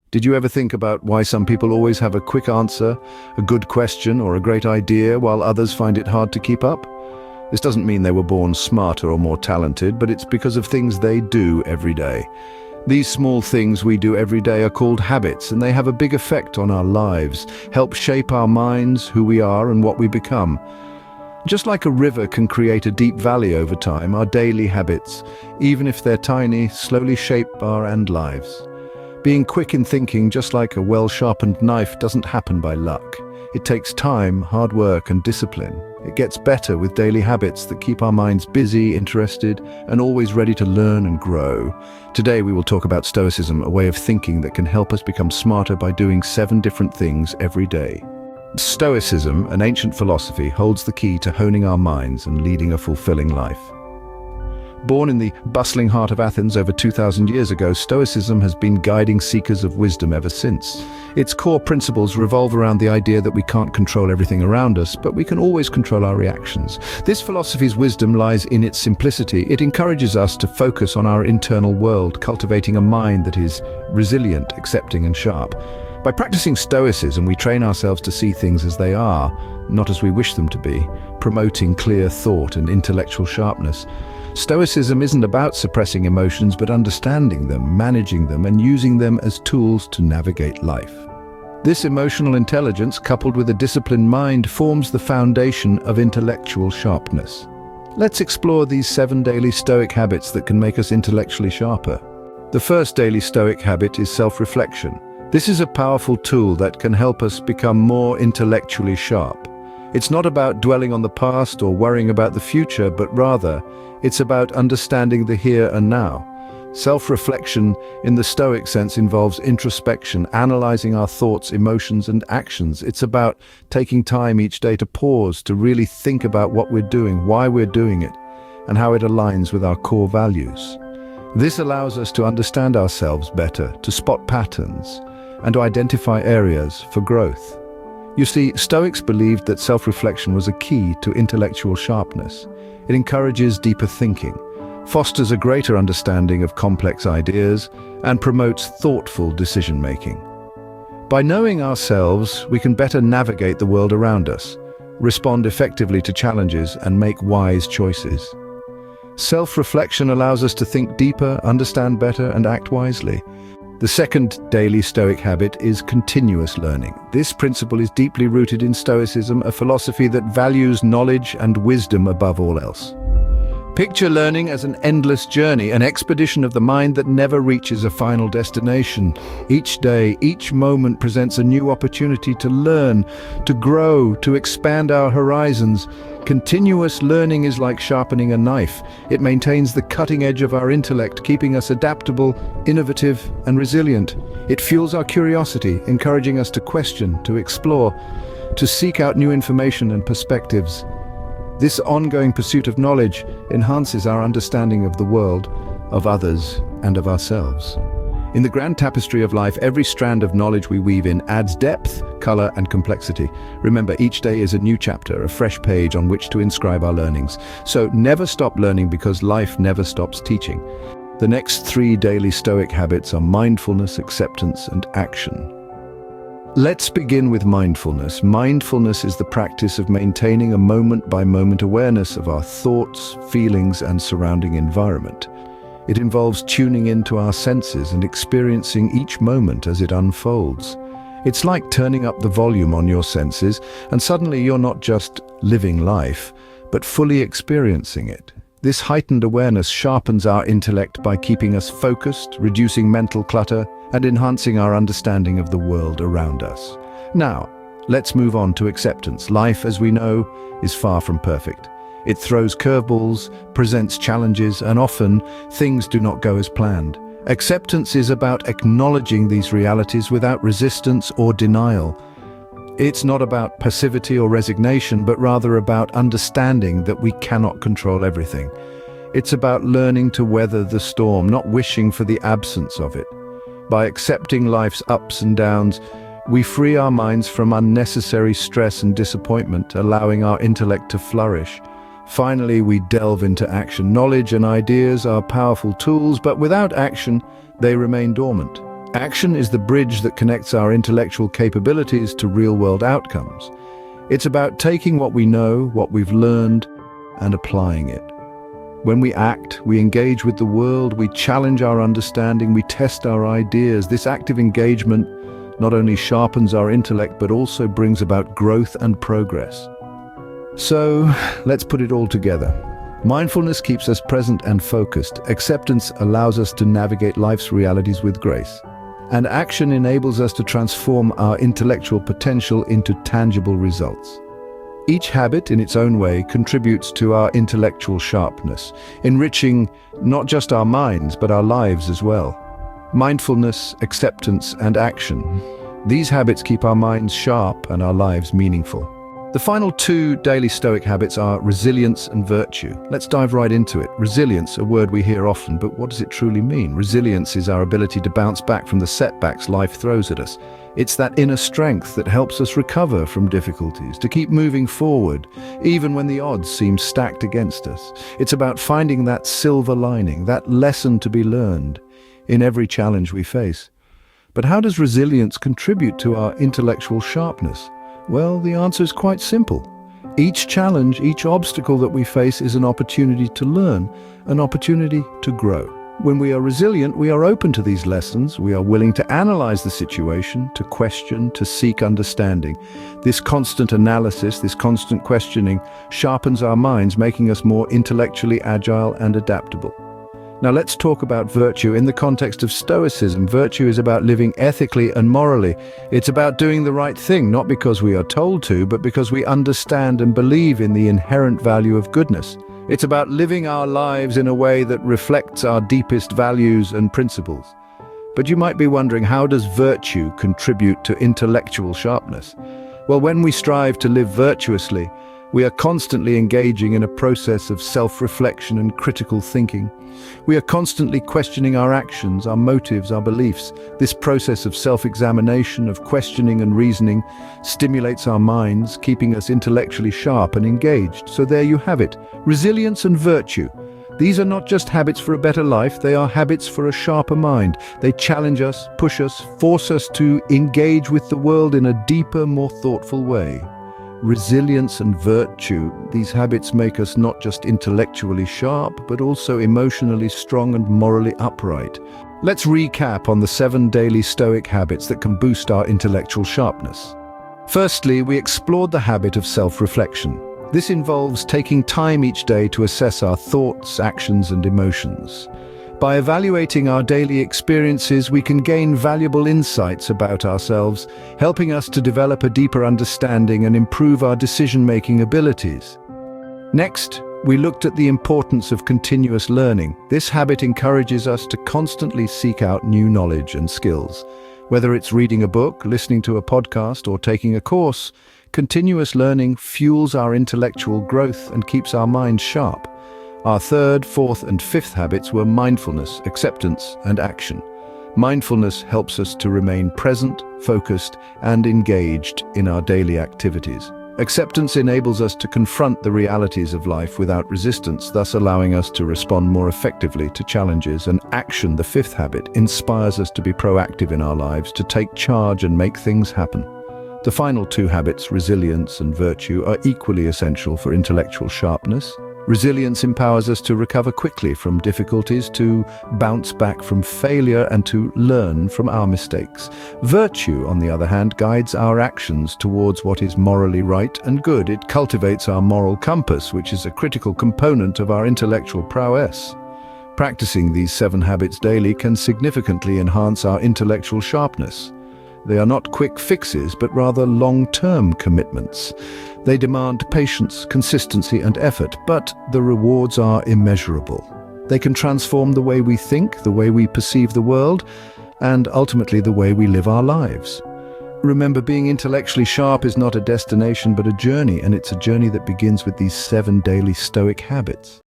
Did you ever think about why some people always have a quick answer, a good question, or a great idea, while others find it hard to keep up? This doesn't mean they were born smarter or more talented, but it's because of things they do every day. These small things we do every day are called habits, and they have a big effect on our lives, help shape our minds, who we are, and what we become. Just like a river can create a deep valley over time, our daily habits, even if they're tiny, slowly shape our lives. Being quick in thinking, just like a well-sharpened knife, doesn't happen by luck. It takes time, hard work, and discipline. It gets better with daily habits that keep our minds busy, interested, and always ready to learn and grow. Today we will talk about Stoicism, a way of thinking that can help us become smarter by doing 7 different things every day. Stoicism, an ancient philosophy, holds the key to honing our minds and leading a fulfilling life. Born in the bustling heart of Athens over 2,000 years ago, Stoicism has been guiding seekers of wisdom ever since. Its core principles revolve around the idea that we can't control everything around us, but we can always control our reactions. This philosophy's wisdom lies in its simplicity. It encourages us to focus on our internal world, cultivating a mind that is resilient, accepting, and sharp. By practicing Stoicism, we train ourselves to see things as they are, not as we wish them to be, promoting clear thought and intellectual sharpness. Stoicism isn't about suppressing emotions, but understanding them, managing them, and using them as tools to navigate life. This emotional intelligence, coupled with a disciplined mind, forms the foundation of intellectual sharpness. Let's explore these 7 daily Stoic habits that can make us intellectually sharper. The first daily Stoic habit is self-reflection. This is a powerful tool that can help us become more intellectually sharp. It's not about dwelling on the past or worrying about the future, but rather, it's about understanding the here and now. Self-reflection, in the Stoic sense, involves introspection, analyzing our thoughts, emotions, and actions. It's about taking time each day to pause, to really think about what we're doing, why we're doing it, and how it aligns with our core values. This allows us to understand ourselves better, to spot patterns, and to identify areas for growth. You see, Stoics believed that self-reflection was a key to intellectual sharpness. It encourages deeper thinking, fosters a greater understanding of complex ideas, and promotes thoughtful decision-making. By knowing ourselves, we can better navigate the world around us, respond effectively to challenges, and make wise choices. Self-reflection allows us to think deeper, understand better, and act wisely. The second daily Stoic habit is continuous learning. This principle is deeply rooted in Stoicism, a philosophy that values knowledge and wisdom above all else. Picture learning as an endless journey, an expedition of the mind that never reaches a final destination. Each day, each moment presents a new opportunity to learn, to grow, to expand our horizons. Continuous learning is like sharpening a knife. It maintains the cutting edge of our intellect, keeping us adaptable, innovative, and resilient. It fuels our curiosity, encouraging us to question, to explore, to seek out new information and perspectives. This ongoing pursuit of knowledge enhances our understanding of the world, of others, and of ourselves. In the grand tapestry of life, every strand of knowledge we weave in adds depth, color, and complexity. Remember, each day is a new chapter, a fresh page on which to inscribe our learnings. So never stop learning, because life never stops teaching. The next 3 daily Stoic habits are mindfulness, acceptance, and action. Let's begin with mindfulness. Mindfulness is the practice of maintaining a moment-by-moment awareness of our thoughts, feelings, and surrounding environment. It involves tuning into our senses and experiencing each moment as it unfolds. It's like turning up the volume on your senses, and suddenly you're not just living life, but fully experiencing it. This heightened awareness sharpens our intellect by keeping us focused, reducing mental clutter, and enhancing our understanding of the world around us. Now, let's move on to acceptance. Life, as we know, is far from perfect. It throws curveballs, presents challenges, and often things do not go as planned. Acceptance is about acknowledging these realities without resistance or denial. It's not about passivity or resignation, but rather about understanding that we cannot control everything. It's about learning to weather the storm, not wishing for the absence of it. By accepting life's ups and downs, we free our minds from unnecessary stress and disappointment, allowing our intellect to flourish. Finally, we delve into action. Knowledge and ideas are powerful tools, but without action, they remain dormant. Action is the bridge that connects our intellectual capabilities to real-world outcomes. It's about taking what we know, what we've learned, and applying it. When we act, we engage with the world, we challenge our understanding, we test our ideas. This active engagement not only sharpens our intellect, but also brings about growth and progress. So, let's put it all together. Mindfulness keeps us present and focused. Acceptance allows us to navigate life's realities with grace. And action enables us to transform our intellectual potential into tangible results. Each habit, in its own way, contributes to our intellectual sharpness, enriching not just our minds, but our lives as well. Mindfulness, acceptance, and action. These habits keep our minds sharp and our lives meaningful. The final two daily Stoic habits are resilience and virtue. Let's dive right into it. Resilience, a word we hear often, but what does it truly mean? Resilience is our ability to bounce back from the setbacks life throws at us. It's that inner strength that helps us recover from difficulties, to keep moving forward, even when the odds seem stacked against us. It's about finding that silver lining, that lesson to be learned in every challenge we face. But how does resilience contribute to our intellectual sharpness? Well, the answer is quite simple. Each challenge, each obstacle that we face is an opportunity to learn, an opportunity to grow. When we are resilient, we are open to these lessons. We are willing to analyze the situation, to question, to seek understanding. This constant analysis, this constant questioning, sharpens our minds, making us more intellectually agile and adaptable. Now let's talk about virtue. In the context of Stoicism, virtue is about living ethically and morally. It's about doing the right thing, not because we are told to, but because we understand and believe in the inherent value of goodness. It's about living our lives in a way that reflects our deepest values and principles. But you might be wondering, how does virtue contribute to intellectual sharpness? Well, when we strive to live virtuously, we are constantly engaging in a process of self-reflection and critical thinking. We are constantly questioning our actions, our motives, our beliefs. This process of self-examination, of questioning and reasoning, stimulates our minds, keeping us intellectually sharp and engaged. So there you have it, resilience and virtue. These are not just habits for a better life, they are habits for a sharper mind. They challenge us, push us, force us to engage with the world in a deeper, more thoughtful way. Resilience and virtue, these habits make us not just intellectually sharp, but also emotionally strong and morally upright. Let's recap on the 7 daily Stoic habits that can boost our intellectual sharpness. Firstly, we explored the habit of self-reflection. This involves taking time each day to assess our thoughts, actions, and emotions. By evaluating our daily experiences, we can gain valuable insights about ourselves, helping us to develop a deeper understanding and improve our decision-making abilities. Next, we looked at the importance of continuous learning. This habit encourages us to constantly seek out new knowledge and skills. Whether it's reading a book, listening to a podcast, or taking a course, continuous learning fuels our intellectual growth and keeps our minds sharp. Our 3rd, 4th, and 5th habits were mindfulness, acceptance, and action. Mindfulness helps us to remain present, focused, and engaged in our daily activities. Acceptance enables us to confront the realities of life without resistance, thus allowing us to respond more effectively to challenges. And action, the 5th habit, inspires us to be proactive in our lives, to take charge and make things happen. The final 2 habits, resilience and virtue, are equally essential for intellectual sharpness. Resilience empowers us to recover quickly from difficulties, to bounce back from failure, and to learn from our mistakes. Virtue, on the other hand, guides our actions towards what is morally right and good. It cultivates our moral compass, which is a critical component of our intellectual prowess. Practicing these 7 habits daily can significantly enhance our intellectual sharpness. They are not quick fixes, but rather long-term commitments. They demand patience, consistency, and effort, but the rewards are immeasurable. They can transform the way we think, the way we perceive the world, and ultimately the way we live our lives. Remember, being intellectually sharp is not a destination, but a journey, and it's a journey that begins with these 7 daily Stoic habits.